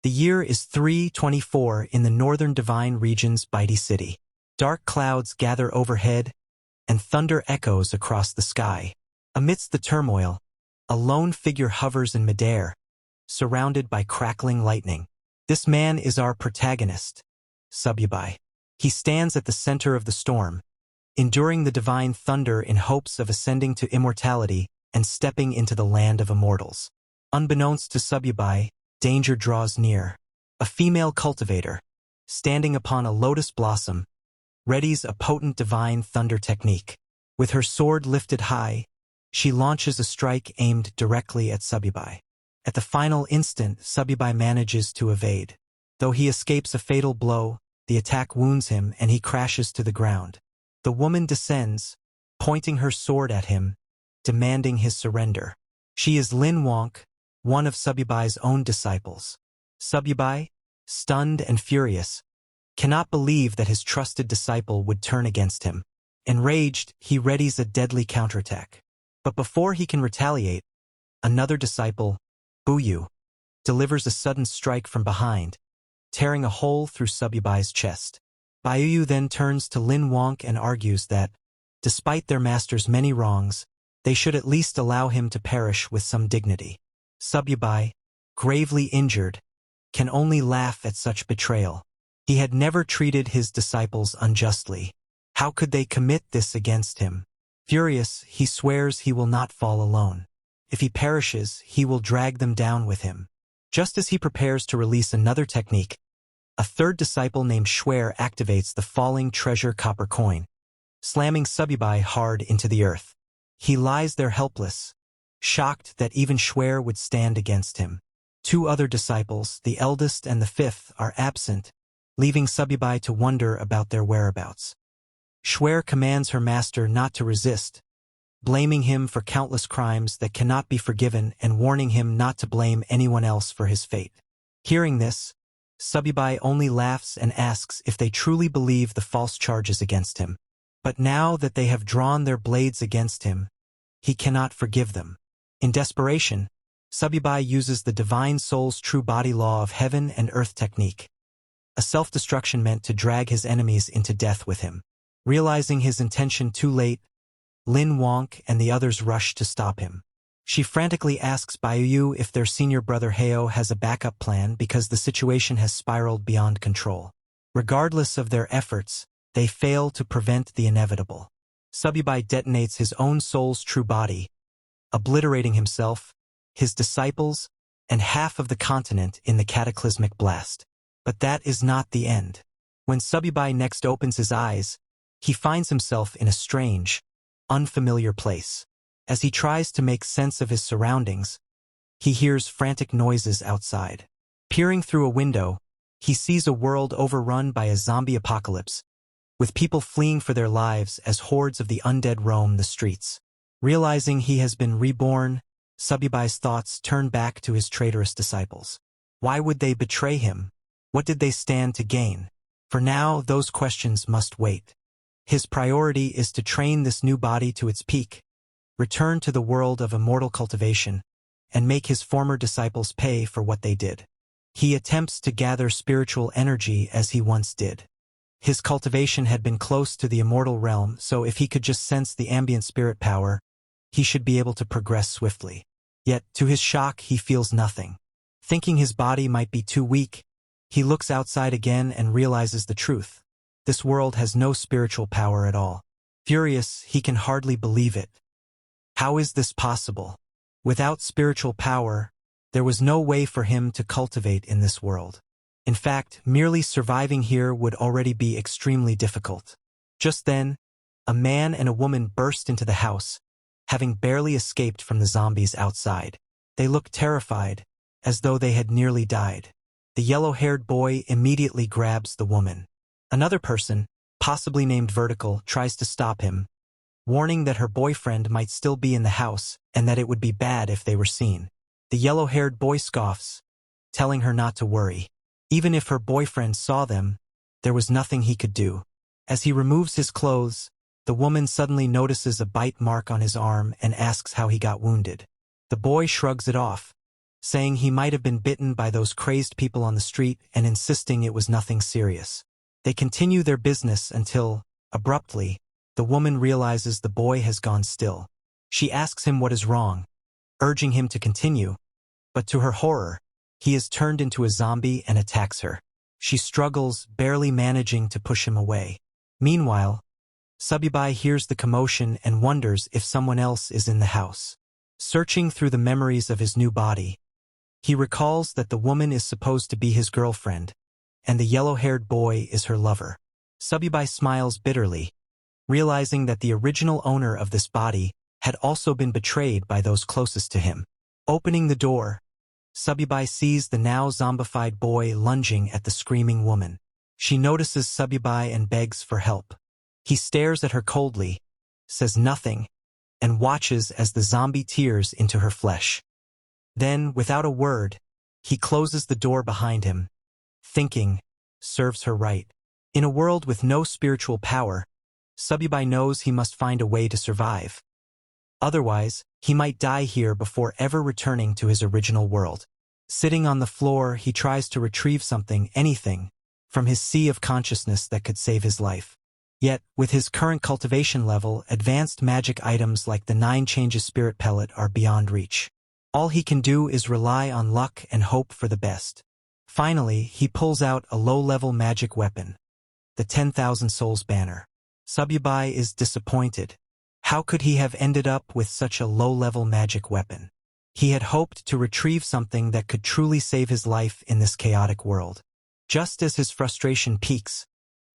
The year is 324 in the northern divine region's Bitey City. Dark clouds gather overhead, and thunder echoes across the sky. Amidst the turmoil, a lone figure hovers in midair, surrounded by crackling lightning. This man is our protagonist, Sububai. He stands at the center of the storm, enduring the divine thunder in hopes of ascending to immortality and stepping into the land of immortals. Unbeknownst to Sububai, danger draws near. A female cultivator, standing upon a lotus blossom, readies a potent divine thunder technique. With her sword lifted high, she launches a strike aimed directly at Sububai. At the final instant, Sububai manages to evade. Though he escapes a fatal blow, the attack wounds him and he crashes to the ground. The woman descends, pointing her sword at him, demanding his surrender. She is Lin Wonk, one of Sububai's own disciples. Sububai, stunned and furious, cannot believe that his trusted disciple would turn against him. Enraged, he readies a deadly counterattack. But before he can retaliate, another disciple, Buyu, delivers a sudden strike from behind, tearing a hole through Sububai's chest. Buyu then turns to Lin Wonk and argues that, despite their master's many wrongs, they should at least allow him to perish with some dignity. Sububai, gravely injured, can only laugh at such betrayal. He had never treated his disciples unjustly. How could they commit this against him? Furious, he swears he will not fall alone. If he perishes, he will drag them down with him. Just as he prepares to release another technique, a third disciple named Schwer activates the falling treasure copper coin, slamming Sububai hard into the earth. He lies there helpless, shocked that even Schwer would stand against him. Two other disciples, the eldest and the fifth, are absent, leaving Sububai to wonder about their whereabouts. Schwer commands her master not to resist, blaming him for countless crimes that cannot be forgiven and warning him not to blame anyone else for his fate. Hearing this, Sububai only laughs and asks if they truly believe the false charges against him. But now that they have drawn their blades against him, he cannot forgive them. In desperation, Sububai uses the divine soul's true body law of heaven and earth technique, a self-destruction meant to drag his enemies into death with him. Realizing his intention too late, Lin Wonk and the others rush to stop him. She frantically asks Buyu if their senior brother Heo has a backup plan because the situation has spiraled beyond control. Regardless of their efforts, they fail to prevent the inevitable. Sububai detonates his own soul's true body, obliterating himself, his disciples, and half of the continent in the cataclysmic blast. But that is not the end. When Sububai next opens his eyes, he finds himself in a strange, unfamiliar place. As he tries to make sense of his surroundings, he hears frantic noises outside. Peering through a window, he sees a world overrun by a zombie apocalypse, with people fleeing for their lives as hordes of the undead roam the streets. Realizing he has been reborn, Sububai's thoughts turn back to his traitorous disciples. Why would they betray him? What did they stand to gain? For now, those questions must wait. His priority is to train this new body to its peak, return to the world of immortal cultivation, and make his former disciples pay for what they did. He attempts to gather spiritual energy as he once did. His cultivation had been close to the immortal realm, so if he could just sense the ambient spirit power, he should be able to progress swiftly. Yet, to his shock, he feels nothing. Thinking his body might be too weak, he looks outside again and realizes the truth. This world has no spiritual power at all. Furious, he can hardly believe it. How is this possible? Without spiritual power, there was no way for him to cultivate in this world. In fact, merely surviving here would already be extremely difficult. Just then, a man and a woman burst into the house, having barely escaped from the zombies outside. They looked terrified, as though they had nearly died. The yellow-haired boy immediately grabs the woman. Another person, possibly named Vertical, tries to stop him, warning that her boyfriend might still be in the house and that it would be bad if they were seen. The yellow-haired boy scoffs, telling her not to worry. Even if her boyfriend saw them, there was nothing he could do. As he removes his clothes, the woman suddenly notices a bite mark on his arm and asks how he got wounded. The boy shrugs it off, saying he might have been bitten by those crazed people on the street and insisting it was nothing serious. They continue their business until, abruptly, the woman realizes the boy has gone still. She asks him what is wrong, urging him to continue, but to her horror, he is turned into a zombie and attacks her. She struggles, barely managing to push him away. Meanwhile, Subibai hears the commotion and wonders if someone else is in the house. Searching through the memories of his new body, he recalls that the woman is supposed to be his girlfriend, and the yellow-haired boy is her lover. Subibai smiles bitterly, realizing that the original owner of this body had also been betrayed by those closest to him. Opening the door, Subibai sees the now zombified boy lunging at the screaming woman. She notices Subibai and begs for help. He stares at her coldly, says nothing, and watches as the zombie tears into her flesh. Then, without a word, he closes the door behind him, thinking, serves her right. In a world with no spiritual power, Subibai knows he must find a way to survive. Otherwise, he might die here before ever returning to his original world. Sitting on the floor, he tries to retrieve something, anything, from his sea of consciousness that could save his life. Yet, with his current cultivation level, advanced magic items like the 9 Changes Spirit Pellet are beyond reach. All he can do is rely on luck and hope for the best. Finally, he pulls out a low-level magic weapon, the 10,000 Souls banner. Subibai is disappointed. How could he have ended up with such a low-level magic weapon? He had hoped to retrieve something that could truly save his life in this chaotic world. Just as his frustration peaks,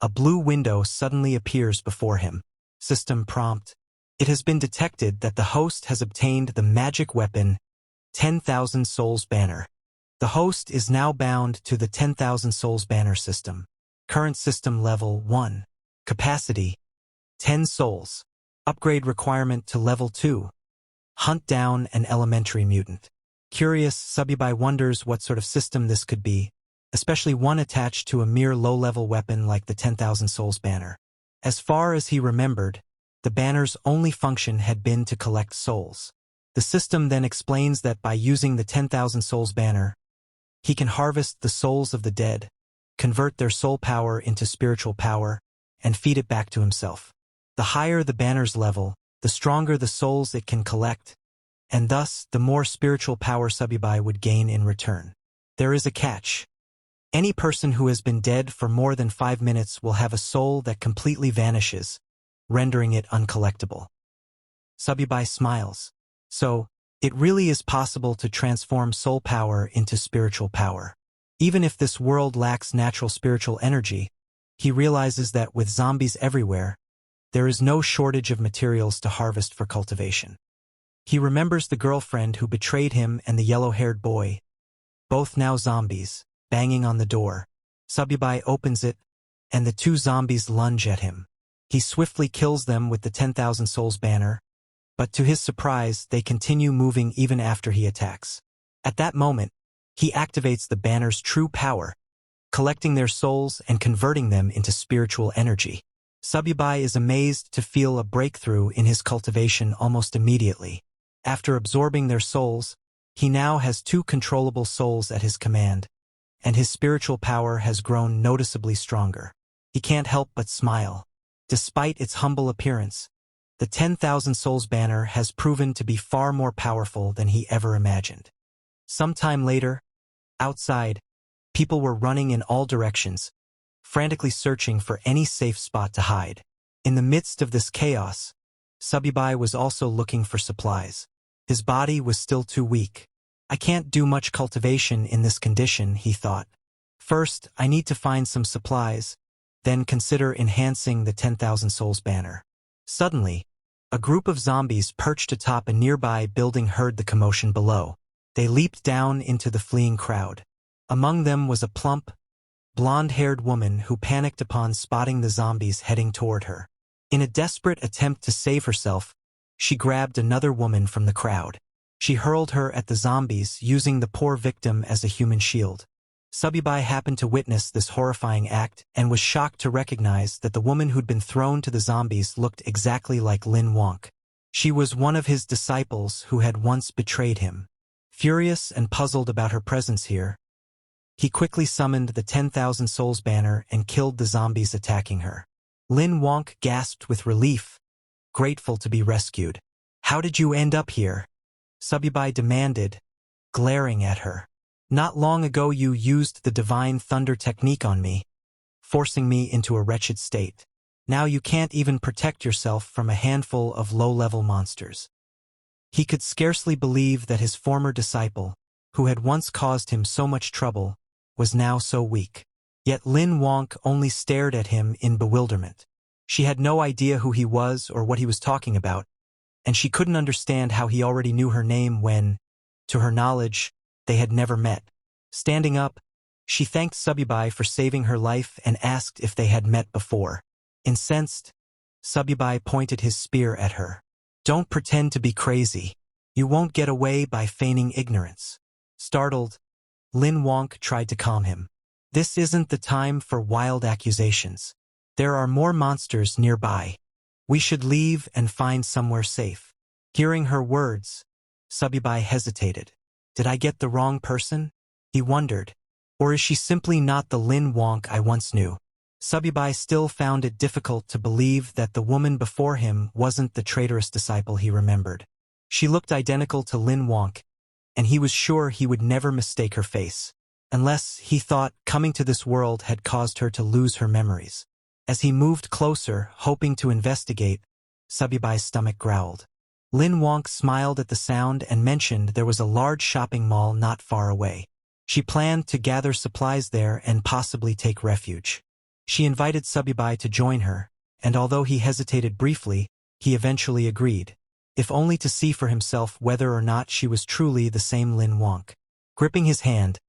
a blue window suddenly appears before him. System prompt. It has been detected that the host has obtained the magic weapon 10,000 Souls banner. The host is now bound to the 10,000 Souls banner system. Current system level 1. Capacity 10 souls. Upgrade requirement to level 2. Hunt down an elementary mutant. Curious, Subibai wonders what sort of system this could be, especially one attached to a mere low-level weapon like the 10,000 Souls banner. As far as he remembered, the banner's only function had been to collect souls. The system then explains that by using the 10,000 Souls banner, he can harvest the souls of the dead, convert their soul power into spiritual power, and feed it back to himself. The higher the banner's level, the stronger the souls it can collect, and thus the more spiritual power Subibai would gain in return. There is a catch. Any person who has been dead for more than 5 minutes will have a soul that completely vanishes, rendering it uncollectible. Subibai smiles. So, it really is possible to transform soul power into spiritual power. Even if this world lacks natural spiritual energy, he realizes that with zombies everywhere, there is no shortage of materials to harvest for cultivation. He remembers the girlfriend who betrayed him and the yellow-haired boy, both now zombies, banging on the door. Subibai opens it, and the 2 zombies lunge at him. He swiftly kills them with the 10,000 Souls banner, but to his surprise, they continue moving even after he attacks. At that moment, he activates the banner's true power, collecting their souls and converting them into spiritual energy. Subibai is amazed to feel a breakthrough in his cultivation almost immediately. After absorbing their souls, he now has 2 controllable souls at his command, and his spiritual power has grown noticeably stronger. He can't help but smile. Despite its humble appearance, the 10,000 Souls banner has proven to be far more powerful than he ever imagined. Sometime later, outside, people were running in all directions, frantically searching for any safe spot to hide. In the midst of this chaos, Subibai was also looking for supplies. His body was still too weak. I can't do much cultivation in this condition, he thought. First, I need to find some supplies, then consider enhancing the 10,000 Souls banner. Suddenly, a group of zombies perched atop a nearby building heard the commotion below. They leaped down into the fleeing crowd. Among them was a plump, blonde-haired woman who panicked upon spotting the zombies heading toward her. In a desperate attempt to save herself, she grabbed another woman from the crowd. She hurled her at the zombies, using the poor victim as a human shield. Subibai happened to witness this horrifying act and was shocked to recognize that the woman who'd been thrown to the zombies looked exactly like Lin Wonk. She was one of his disciples who had once betrayed him. Furious and puzzled about her presence here, he quickly summoned the 10,000 Souls banner and killed the zombies attacking her. Lin Wonk gasped with relief, grateful to be rescued. "How did you end up here?" Subibai demanded, glaring at her. "Not long ago you used the divine thunder technique on me, forcing me into a wretched state. Now you can't even protect yourself from a handful of low-level monsters." He could scarcely believe that his former disciple, who had once caused him so much trouble, was now so weak. Yet Lin Wonk only stared at him in bewilderment. She had no idea who he was or what he was talking about, and she couldn't understand how he already knew her name when, to her knowledge, they had never met. Standing up, she thanked Subibai for saving her life and asked if they had met before. Incensed, Subibai pointed his spear at her. "Don't pretend to be crazy. You won't get away by feigning ignorance." Startled, Lin Wonk tried to calm him. "This isn't the time for wild accusations. There are more monsters nearby. We should leave and find somewhere safe." Hearing her words, Subibai hesitated. "Did I get the wrong person?" he wondered. "Or is she simply not the Lin Wonk I once knew?" Subibai still found it difficult to believe that the woman before him wasn't the traitorous disciple he remembered. She looked identical to Lin Wonk, and he was sure he would never mistake her face. Unless, he thought, coming to this world had caused her to lose her memories. As he moved closer, hoping to investigate, Subibai's stomach growled. Lin Wonk smiled at the sound and mentioned there was a large shopping mall not far away. She planned to gather supplies there and possibly take refuge. She invited Subibai to join her, and although he hesitated briefly, he eventually agreed, if only to see for himself whether or not she was truly the same Lin Wonk. Gripping his hand,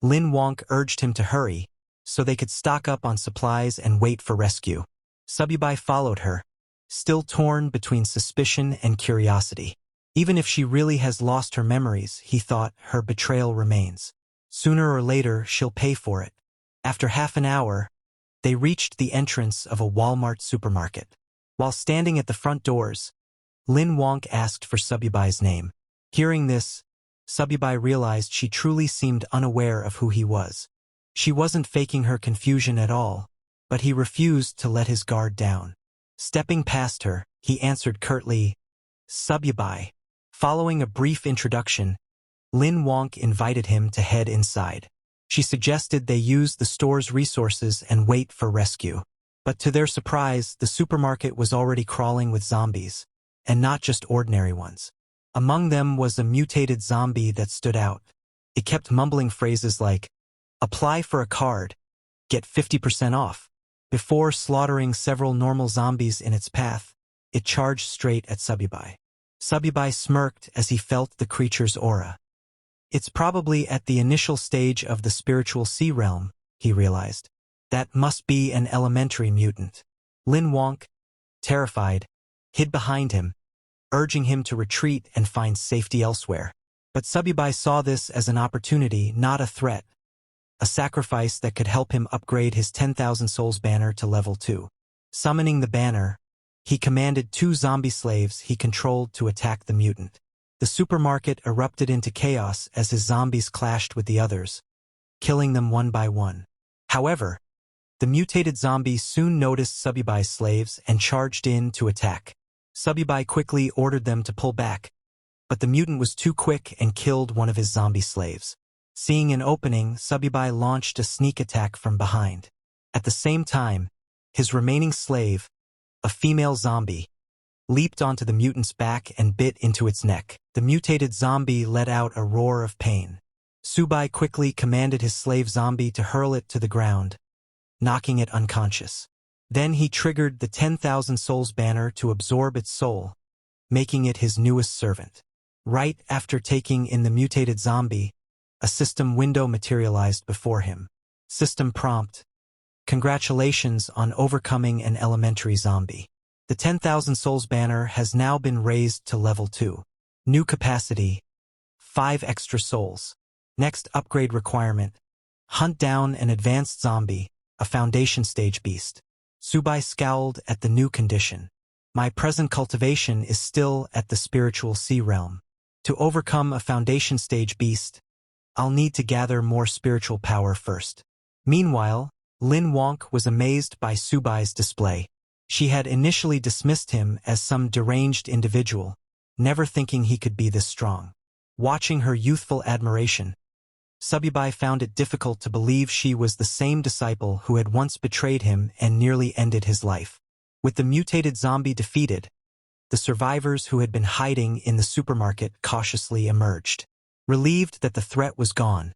Lin Wonk urged him to hurry, so they could stock up on supplies and wait for rescue. Subibai followed her, still torn between suspicion and curiosity. Even if she really has lost her memories, he thought, her betrayal remains. Sooner or later, she'll pay for it. After half an hour, they reached the entrance of a Walmart supermarket. While standing at the front doors, Lin Wonk asked for Subibai's name. Hearing this, Subibai realized she truly seemed unaware of who he was. She wasn't faking her confusion at all, but he refused to let his guard down. Stepping past her, he answered curtly, "Subibai." Following a brief introduction, Lin Wonk invited him to head inside. She suggested they use the store's resources and wait for rescue. But to their surprise, the supermarket was already crawling with zombies, and not just ordinary ones. Among them was a mutated zombie that stood out. It kept mumbling phrases like, "Apply for a card, get 50% off." Before slaughtering several normal zombies in its path, it charged straight at Subibai. Subibai smirked as he felt the creature's aura. It's probably at the initial stage of the spiritual sea realm, he realized. That must be an elementary mutant. Lin Wonk, terrified, hid behind him, urging him to retreat and find safety elsewhere. But Subibai saw this as an opportunity, not a threat. A sacrifice that could help him upgrade his 10,000 souls banner to level 2. Summoning the banner, he commanded 2 zombie slaves he controlled to attack the mutant. The supermarket erupted into chaos as his zombies clashed with the others, killing them one by one. However, the mutated zombies soon noticed Subibai's slaves and charged in to attack. Subibai quickly ordered them to pull back, but the mutant was too quick and killed one of his zombie slaves. Seeing an opening, Subibai launched a sneak attack from behind. At the same time, his remaining slave, a female zombie, leaped onto the mutant's back and bit into its neck. The mutated zombie let out a roar of pain. Subai quickly commanded his slave zombie to hurl it to the ground, knocking it unconscious. Then he triggered the 10,000 souls banner to absorb its soul, making it his newest servant. Right after taking in the mutated zombie, a system window materialized before him. System prompt: "Congratulations on overcoming an elementary zombie. The 10,000 souls banner has now been raised to level 2. New capacity: 5 extra souls. Next upgrade requirement: hunt down an advanced zombie, a foundation stage beast." Subai scowled at the new condition. "My present cultivation is still at the spiritual sea realm. To overcome a foundation stage beast, I'll need to gather more spiritual power first. Meanwhile, Lin Wonk was amazed by Subai's display. She had initially dismissed him as some deranged individual, never thinking he could be this strong. Watching her youthful admiration, Subai found it difficult to believe she was the same disciple who had once betrayed him and nearly ended his life. With the mutated zombie defeated, the survivors who had been hiding in the supermarket cautiously emerged. Relieved that the threat was gone,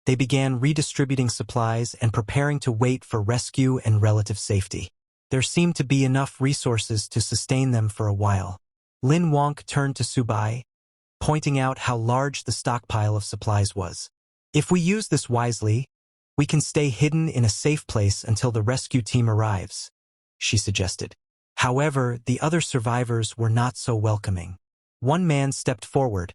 they began redistributing supplies and preparing to wait for rescue and relative safety. There seemed to be enough resources to sustain them for a while. Lin Wonk turned to Subai, pointing out how large the stockpile of supplies was. If we use this wisely, we can stay hidden in a safe place until the rescue team arrives, she suggested. However, the other survivors were not so welcoming. One man stepped forward,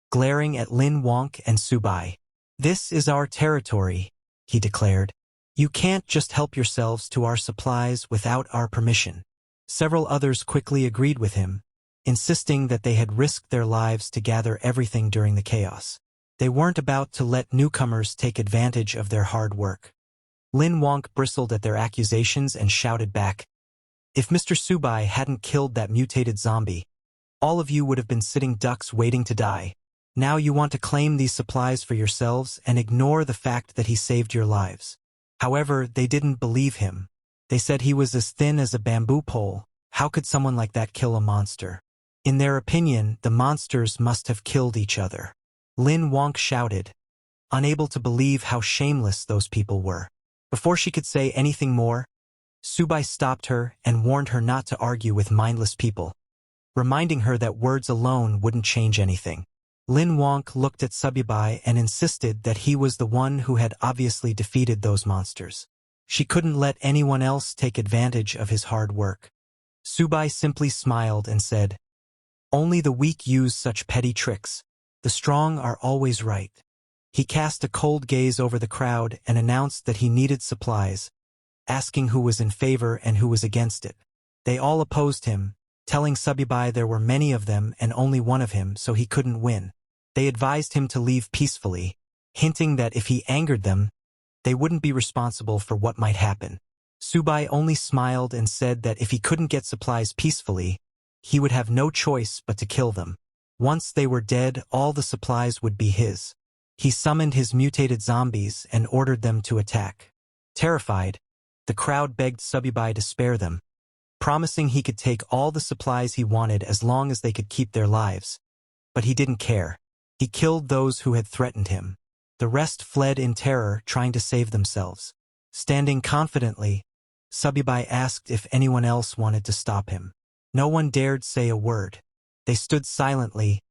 glaring at Lin Wonk and Subai. "This is our territory," he declared. "You can't just help yourselves to our supplies without our permission." Several others quickly agreed with him, insisting that they had risked their lives to gather everything during the chaos. They weren't about to let newcomers take advantage of their hard work. Lin Wonk bristled at their accusations and shouted back, "If Mr. Subai hadn't killed that mutated zombie, all of you would have been sitting ducks waiting to die. Now you want to claim these supplies for yourselves and ignore the fact that he saved your lives." However, they didn't believe him. They said he was as thin as a bamboo pole. How could someone like that kill a monster? In their opinion, the monsters must have killed each other. Lin Wonk shouted, unable to believe how shameless those people were. Before she could say anything more, Subai stopped her and warned her not to argue with mindless people, reminding her that words alone wouldn't change anything. Lin Wonk looked at Subai and insisted that he was the one who had obviously defeated those monsters. She couldn't let anyone else take advantage of his hard work. Subai simply smiled and said, "Only the weak use such petty tricks. The strong are always right." He cast a cold gaze over the crowd and announced that he needed supplies, asking who was in favor and who was against it. They all opposed him, telling Subai there were many of them and only one of him, so he couldn't win. They advised him to leave peacefully, hinting that if he angered them, they wouldn't be responsible for what might happen. Subai only smiled and said that if he couldn't get supplies peacefully, he would have no choice but to kill them. Once they were dead, all the supplies would be his. He summoned his mutated zombies and ordered them to attack. Terrified, the crowd begged Subai to spare them, promising he could take all the supplies he wanted as long as they could keep their lives. But he didn't care. He killed those who had threatened him. The rest fled in terror, trying to save themselves. Standing confidently, Subai asked if anyone else wanted to stop him. No one dared say a word. They stood silently,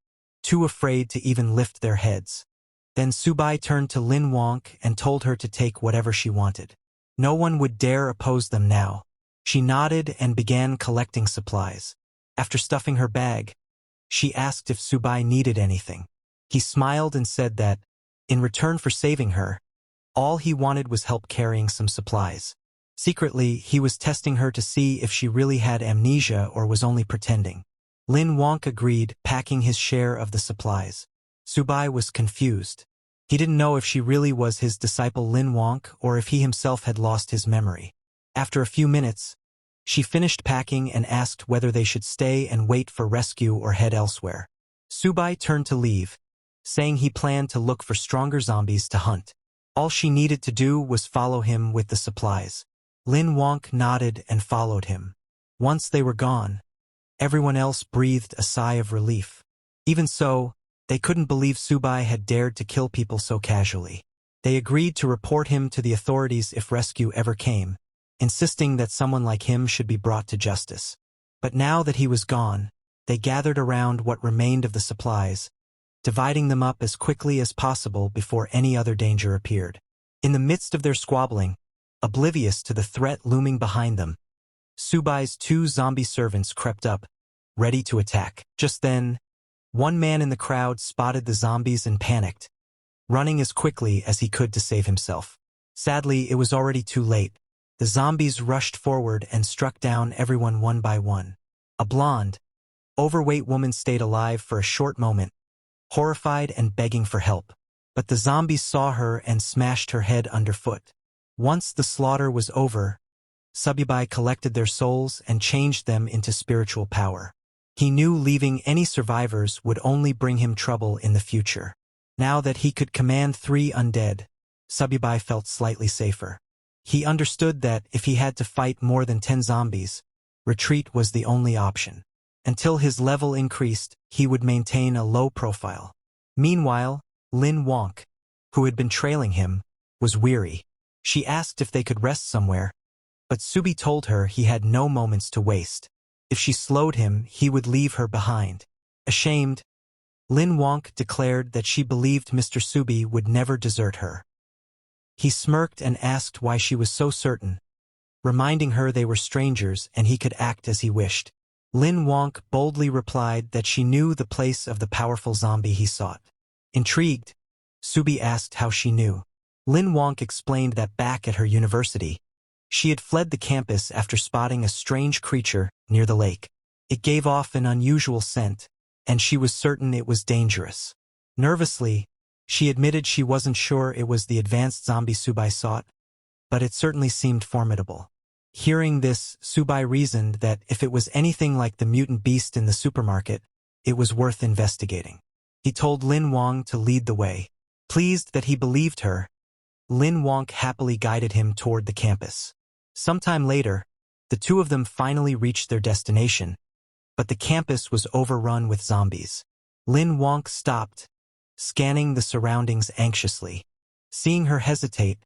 too afraid to even lift their heads. Then Subai turned to Lin Wonk and told her to take whatever she wanted. No one would dare oppose them now. She nodded and began collecting supplies. After stuffing her bag, she asked if Subai needed anything. He smiled and said that, in return for saving her, all he wanted was help carrying some supplies. Secretly, he was testing her to see if she really had amnesia or was only pretending. Lin Wonk agreed, packing his share of the supplies. Subai was confused. He didn't know if she really was his disciple Lin Wonk or if he himself had lost his memory. After a few minutes, she finished packing and asked whether they should stay and wait for rescue or head elsewhere. Subai turned to leave, saying he planned to look for stronger zombies to hunt. All she needed to do was follow him with the supplies. Lin Wonk nodded and followed him. Once they were gone, everyone else breathed a sigh of relief. Even so, they couldn't believe Subai had dared to kill people so casually. They agreed to report him to the authorities if rescue ever came, insisting that someone like him should be brought to justice. But now that he was gone, they gathered around what remained of the supplies, dividing them up as quickly as possible before any other danger appeared. In the midst of their squabbling, oblivious to the threat looming behind them, Subai's 2 zombie servants crept up, ready to attack. Just then, one man in the crowd spotted the zombies and panicked, running as quickly as he could to save himself. Sadly, it was already too late. The zombies rushed forward and struck down everyone one by one. A blonde, overweight woman stayed alive for a short moment, horrified and begging for help. But the zombies saw her and smashed her head underfoot. Once the slaughter was over, Sububai collected their souls and changed them into spiritual power. He knew leaving any survivors would only bring him trouble in the future. Now that he could command 3 undead, Sububai felt slightly safer. He understood that if he had to fight more than 10 zombies, retreat was the only option. Until his level increased, he would maintain a low profile. Meanwhile, Lin Wonk, who had been trailing him, was weary. She asked if they could rest somewhere, but Subi told her he had no moments to waste. If she slowed him, he would leave her behind. Ashamed, Lin Wonk declared that she believed Mr. Subi would never desert her. He smirked and asked why she was so certain, reminding her they were strangers and he could act as he wished. Lin Wonk boldly replied that she knew the place of the powerful zombie he sought. Intrigued, Subi asked how she knew. Lin Wonk explained that back at her university, she had fled the campus after spotting a strange creature near the lake. It gave off an unusual scent, and she was certain it was dangerous. Nervously, she admitted she wasn't sure it was the advanced zombie Subai sought, but it certainly seemed formidable. Hearing this, Subai reasoned that if it was anything like the mutant beast in the supermarket, it was worth investigating. He told Lin Wonk to lead the way. Pleased that he believed her, Lin Wonk happily guided him toward the campus. Sometime later, the two of them finally reached their destination, but the campus was overrun with zombies. Lin Wonk stopped, scanning the surroundings anxiously. Seeing her hesitate,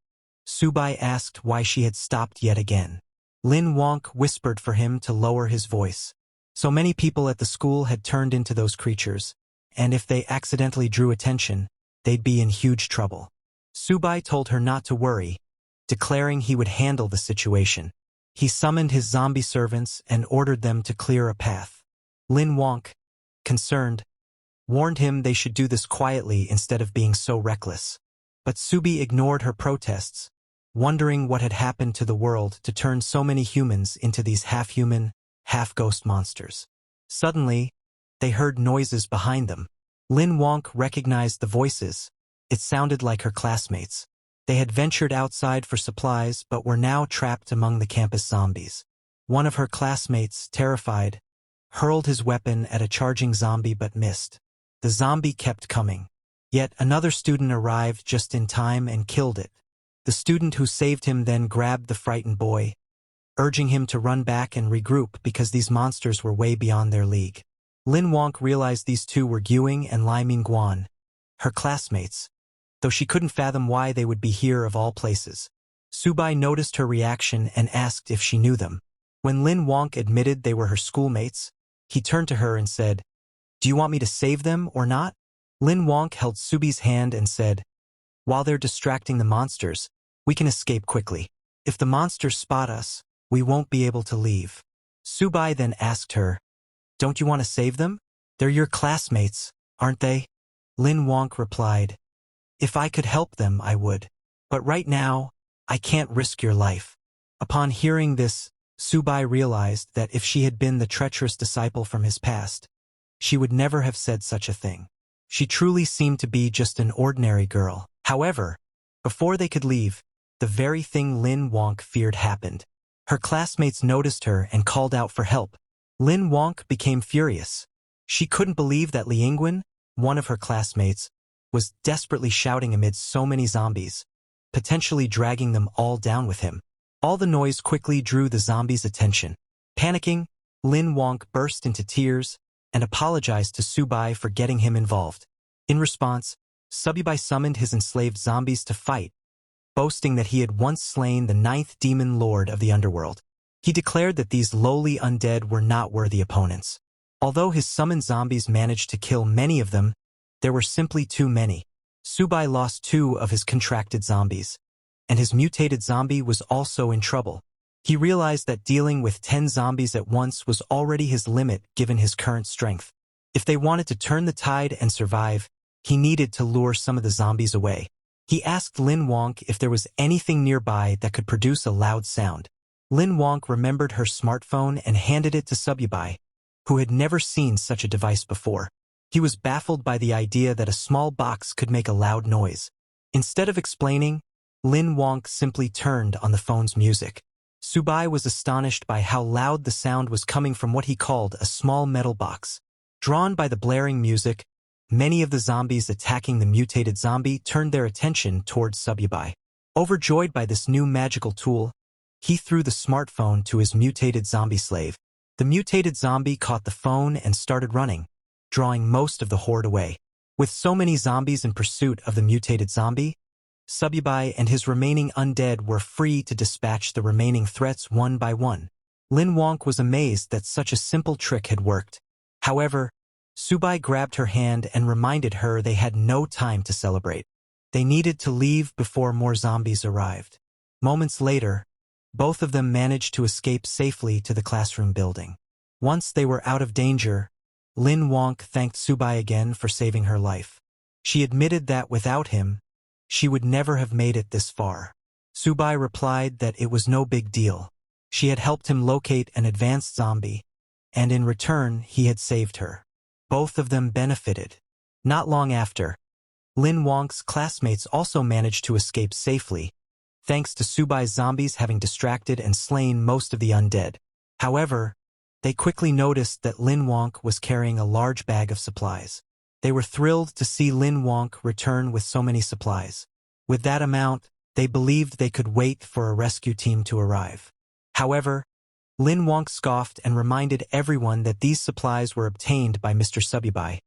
Subai asked why she had stopped yet again. Lin Wonk whispered for him to lower his voice. So many people at the school had turned into those creatures, and if they accidentally drew attention, they'd be in huge trouble. Subai told her not to worry, declaring he would handle the situation. He summoned his zombie servants and ordered them to clear a path. Lin Wonk, concerned, warned him they should do this quietly instead of being so reckless. But Subi ignored her protests, wondering what had happened to the world to turn so many humans into these half-human, half-ghost monsters. Suddenly, they heard noises behind them. Lin Wonk recognized the voices. It sounded like her classmates. They had ventured outside for supplies but were now trapped among the campus zombies. One of her classmates, terrified, hurled his weapon at a charging zombie but missed. The zombie kept coming. Yet another student arrived just in time and killed it. The student who saved him then grabbed the frightened boy, urging him to run back and regroup because these monsters were way beyond their league. Lin Wonk realized these two were Gyuing and Lai Mingguan, her classmates, though she couldn't fathom why they would be here of all places. Subai noticed her reaction and asked if she knew them. When Lin Wonk admitted they were her schoolmates, he turned to her and said, "Do you want me to save them or not?" Lin Wonk held Subi's hand and said, "While they're distracting the monsters, we can escape quickly. If the monsters spot us, we won't be able to leave." Subai then asked her, "Don't you want to save them? They're your classmates, aren't they?" Lin Wonk replied, "If I could help them, I would. But right now, I can't risk your life." Upon hearing this, Subai realized that if she had been the treacherous disciple from his past, she would never have said such a thing. She truly seemed to be just an ordinary girl. However, before they could leave, the very thing Lin Wonk feared happened. Her classmates noticed her and called out for help. Lin Wonk became furious. She couldn't believe that Liangwen, one of her classmates, was desperately shouting amid so many zombies, potentially dragging them all down with him. All the noise quickly drew the zombies' attention. Panicking, Lin Wonk burst into tears and apologized to Subai for getting him involved. In response, Subai summoned his enslaved zombies to fight, boasting that he had once slain the 9th demon lord of the underworld. He declared that these lowly undead were not worthy opponents. Although his summoned zombies managed to kill many of them, there were simply too many. Subai lost 2 of his contracted zombies, and his mutated zombie was also in trouble. He realized that dealing with 10 zombies at once was already his limit given his current strength. If they wanted to turn the tide and survive, he needed to lure some of the zombies away. He asked Lin Wonk if there was anything nearby that could produce a loud sound. Lin Wonk remembered her smartphone and handed it to Subai, who had never seen such a device before. He was baffled by the idea that a small box could make a loud noise. Instead of explaining, Lin Wonk simply turned on the phone's music. Subai was astonished by how loud the sound was coming from what he called a small metal box. Drawn by the blaring music, many of the zombies attacking the mutated zombie turned their attention towards Subai. Overjoyed by this new magical tool, he threw the smartphone to his mutated zombie slave. The mutated zombie caught the phone and started running, drawing most of the horde away. With so many zombies in pursuit of the mutated zombie, Subai and his remaining undead were free to dispatch the remaining threats one by one. Lin Wonk was amazed that such a simple trick had worked. However, Subai grabbed her hand and reminded her they had no time to celebrate. They needed to leave before more zombies arrived. Moments later, both of them managed to escape safely to the classroom building. Once they were out of danger, Lin Wonk thanked Subai again for saving her life. She admitted that without him, she would never have made it this far. Subai replied that it was no big deal. She had helped him locate an advanced zombie, and in return he had saved her. Both of them benefited. Not long after, Lin Wonk's classmates also managed to escape safely, thanks to Subai's zombies having distracted and slain most of the undead. However, they quickly noticed that Lin Wonk was carrying a large bag of supplies. They were thrilled to see Lin Wonk return with so many supplies. With that amount, they believed they could wait for a rescue team to arrive. However, Lin Wonk scoffed and reminded everyone that these supplies were obtained by Mr. Subai,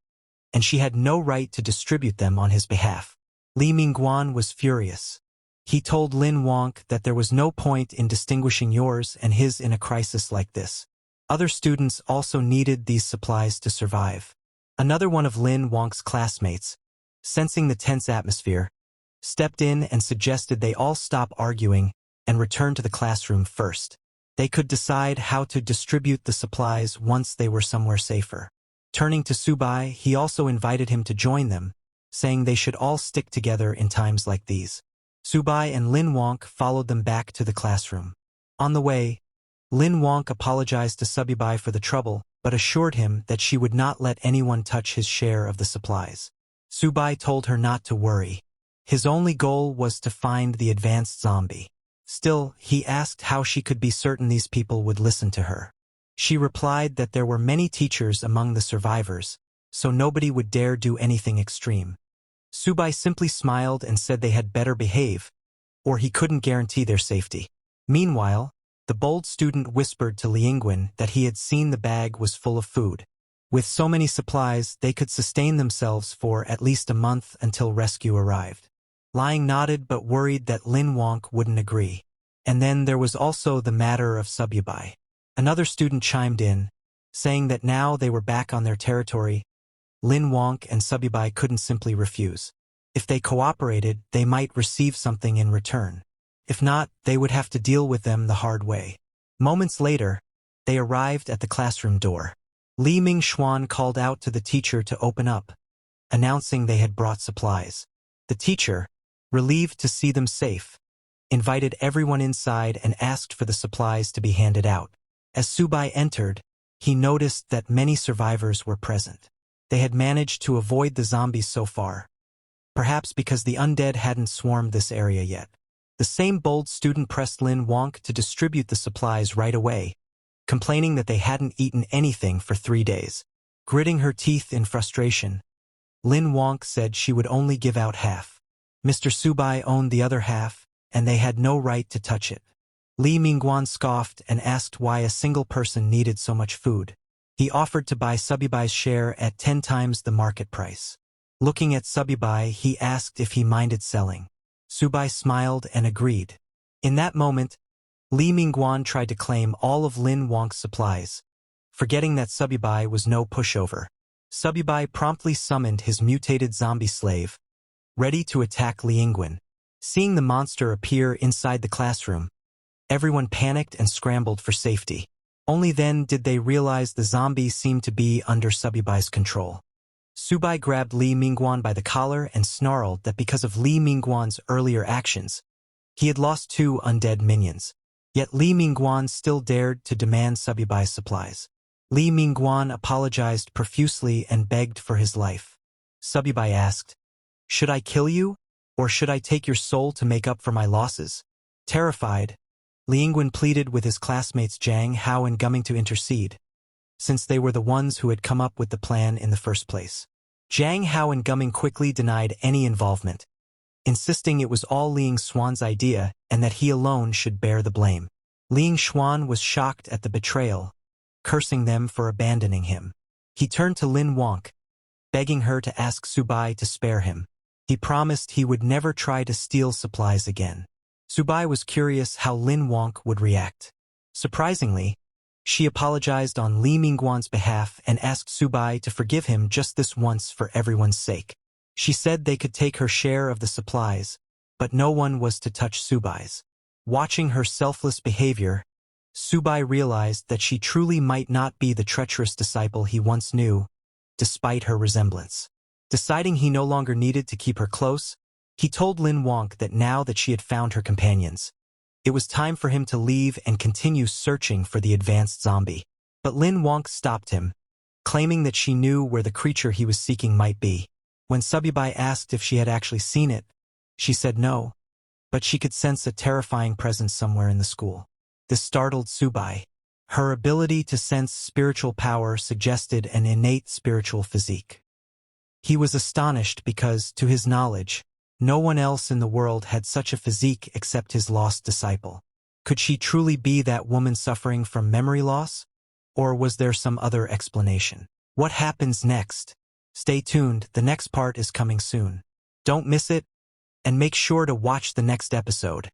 and she had no right to distribute them on his behalf. Li Mingguan was furious. He told Lin Wonk that there was no point in distinguishing yours and his in a crisis like this. Other students also needed these supplies to survive. Another one of Lin Wonk's classmates, sensing the tense atmosphere, stepped in and suggested they all stop arguing and return to the classroom first. They could decide how to distribute the supplies once they were somewhere safer. Turning to Subai, he also invited him to join them, saying they should all stick together in times like these. Subai and Lin Wonk followed them back to the classroom. On the way, Lin Wonk apologized to Subai for the trouble, but assured him that she would not let anyone touch his share of the supplies. Subai told her not to worry. His only goal was to find the advanced zombie. Still, he asked how she could be certain these people would listen to her. She replied that there were many teachers among the survivors, so nobody would dare do anything extreme. Subai simply smiled and said they had better behave, or he couldn't guarantee their safety. Meanwhile, the bold student whispered to Liangwen that he had seen the bag was full of food. With so many supplies, they could sustain themselves for at least a month until rescue arrived. Liang nodded but worried that Lin Wonk wouldn't agree. And then there was also the matter of Subai. Another student chimed in, saying that now they were back on their territory, Lin Wonk and Subai couldn't simply refuse. If they cooperated, they might receive something in return. If not, they would have to deal with them the hard way. Moments later, they arrived at the classroom door. Li Mingxuan called out to the teacher to open up, announcing they had brought supplies. The teacher, relieved to see them safe, invited everyone inside and asked for the supplies to be handed out. As Subai entered, he noticed that many survivors were present. They had managed to avoid the zombies so far, perhaps because the undead hadn't swarmed this area yet. The same bold student pressed Lin Wonk to distribute the supplies right away, complaining that they hadn't eaten anything for 3 days. Gritting her teeth in frustration, Lin Wonk said she would only give out half. Mr. Subai owned the other half, and they had no right to touch it. Li Mingguan scoffed and asked why a single person needed so much food. He offered to buy Subai's share at 10 times the market price. Looking at Subai, he asked if he minded selling. Subai smiled and agreed. In that moment, Li Mingguan tried to claim all of Lin Wonk's supplies, forgetting that Subai was no pushover. Subai promptly summoned his mutated zombie slave, ready to attack Liangwen. Seeing the monster appear inside the classroom, everyone panicked and scrambled for safety. Only then did they realize the zombie seemed to be under Subai's control. Subai grabbed Li Mingguan by the collar and snarled that because of Li Mingguan's earlier actions, he had lost 2 undead minions. Yet Li Mingguan still dared to demand Subai's supplies. Li Mingguan apologized profusely and begged for his life. Subibai asked, "Should I kill you, or should I take your soul to make up for my losses?" Terrified, Li Yingguan pleaded with his classmates Zhang Hao and Gumming to intercede, since they were the ones who had come up with the plan in the first place. Zhang Hao and Gumming quickly denied any involvement, insisting it was all Ling Xuan's idea and that he alone should bear the blame. Ling Xuan was shocked at the betrayal, cursing them for abandoning him. He turned to Lin Wonk, begging her to ask Subai to spare him. He promised he would never try to steal supplies again. Subai was curious how Lin Wonk would react. Surprisingly, she apologized on Li Mingguan's behalf and asked Subai to forgive him just this once for everyone's sake. She said they could take her share of the supplies, but no one was to touch Subai's. Watching her selfless behavior, Subai realized that she truly might not be the treacherous disciple he once knew, despite her resemblance. Deciding he no longer needed to keep her close, he told Lin Wonk that now that she had found her companions, it was time for him to leave and continue searching for the advanced zombie. But Lin Wonk stopped him, claiming that she knew where the creature he was seeking might be. When Subibai asked if she had actually seen it, she said no, but she could sense a terrifying presence somewhere in the school. This startled Subai. Her ability to sense spiritual power suggested an innate spiritual physique. He was astonished because, to his knowledge, no one else in the world had such a physique except his lost disciple. Could she truly be that woman suffering from memory loss? Or was there some other explanation? What happens next? Stay tuned, the next part is coming soon. Don't miss it, and make sure to watch the next episode.